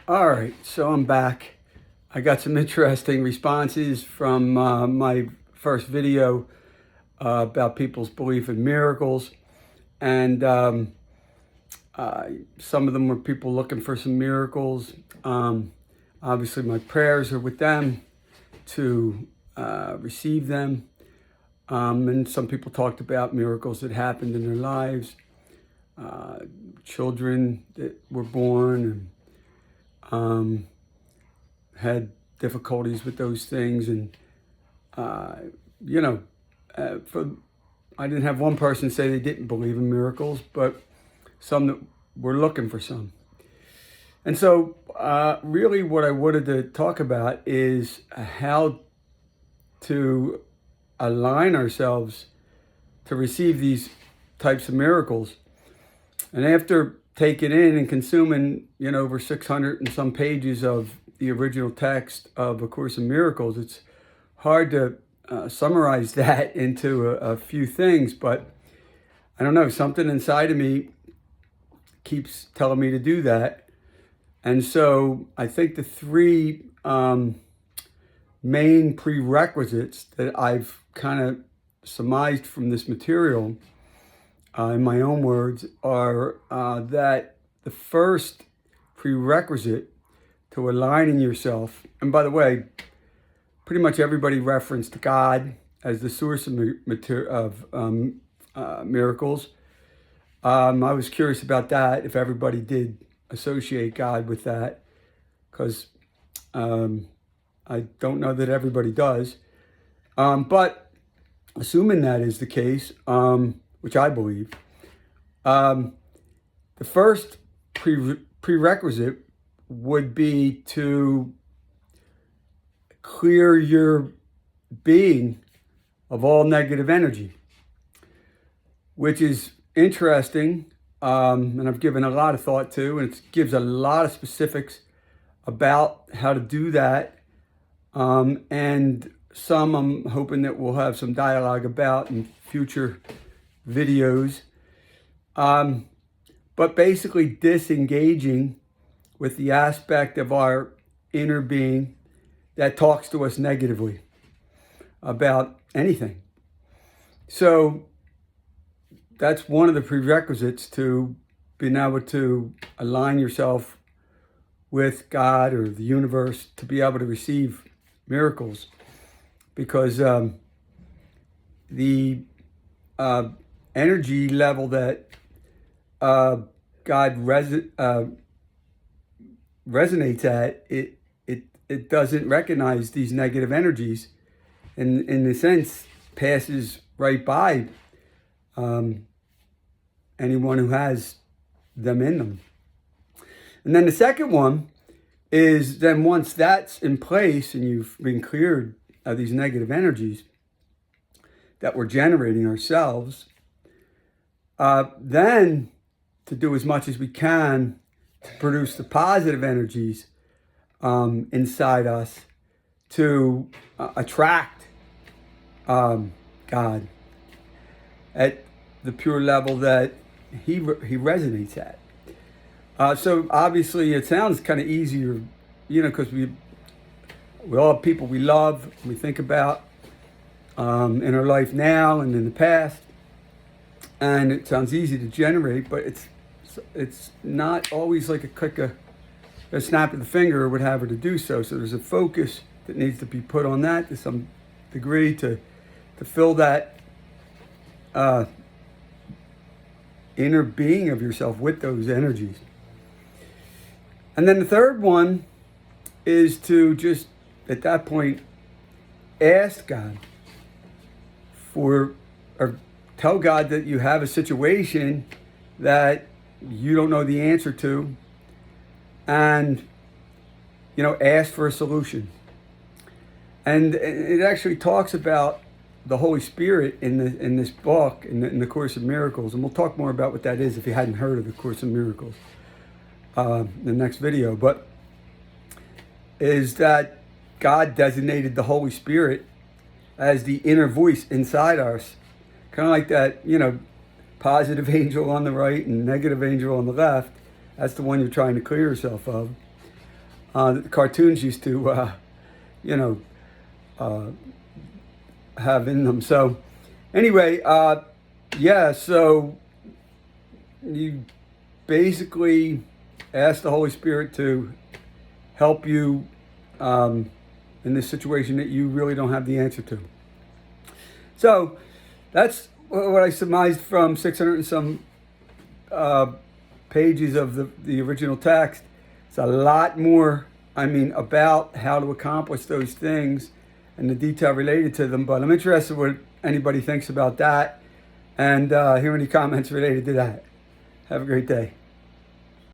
All right, so I'm back. I got some interesting responses from my first video about people's belief in miracles. And some of them were people looking for some miracles. Obviously, my prayers are with them to receive them. And some people talked about miracles that happened in their lives, children that were born and had difficulties with those things. And, I didn't have one person say they didn't believe in miracles, but some that were looking for some. And so really what I wanted to talk about is how to align ourselves to receive these types of miracles. And after taking in and consuming, over 600 and some pages of the original text of A Course in Miracles, it's hard to summarize that into a few things, but I don't know, something inside of me keeps telling me to do that. And so I think the three main prerequisites that I've kind of surmised from this material, in my own words, are that the first prerequisite to aligning yourself, and by the way, pretty much everybody referenced God as the source of miracles. I was curious about that, if everybody did associate God with that, because I don't know that everybody does. But assuming that is the case, which I believe, the first prerequisite would be to clear your being of all negative energy, which is interesting, and I've given a lot of thought to, and it gives a lot of specifics about how to do that, and some I'm hoping that we'll have some dialogue about in future videos, but basically disengaging with the aspect of our inner being that talks to us negatively about anything. So that's one of the prerequisites to being able to align yourself with God or the universe to be able to receive miracles, because the energy level that God resonates at, it doesn't recognize these negative energies, and in a sense passes right by anyone who has them in them. And then the second one is, then once that's in place and you've been cleared of these negative energies that we're generating ourselves, then to do as much as we can to produce the positive energies inside us to attract God at the pure level that he resonates at. So obviously it sounds kind of easier, because we all have people we love, we think about in our life now and in the past, and it sounds easy to generate, but it's not always like a snap of the finger or whatever to do so. So there's a focus that needs to be put on that to some degree to fill that inner being of yourself with those energies. And then the third one is to just, at that point, ask God or tell God that you have a situation that you don't know the answer to, and ask for a solution. And it actually talks about the Holy Spirit in this book, in the Course in Miracles, and we'll talk more about what that is if you hadn't heard of the Course in Miracles in the next video. But is that God designated the Holy Spirit as the inner voice inside us, kind of like that, positive angel on the right and negative angel on the left. That's the one you're trying to clear yourself of. that the cartoons used to, you know, have in them. So anyway, yeah, so you basically ask the Holy Spirit to help you in this situation that you really don't have the answer to. So that's what I surmised from 600 and some pages of the original text. It's a lot more, about how to accomplish those things and the detail related to them. But I'm interested what anybody thinks about that and hear any comments related to that. Have a great day.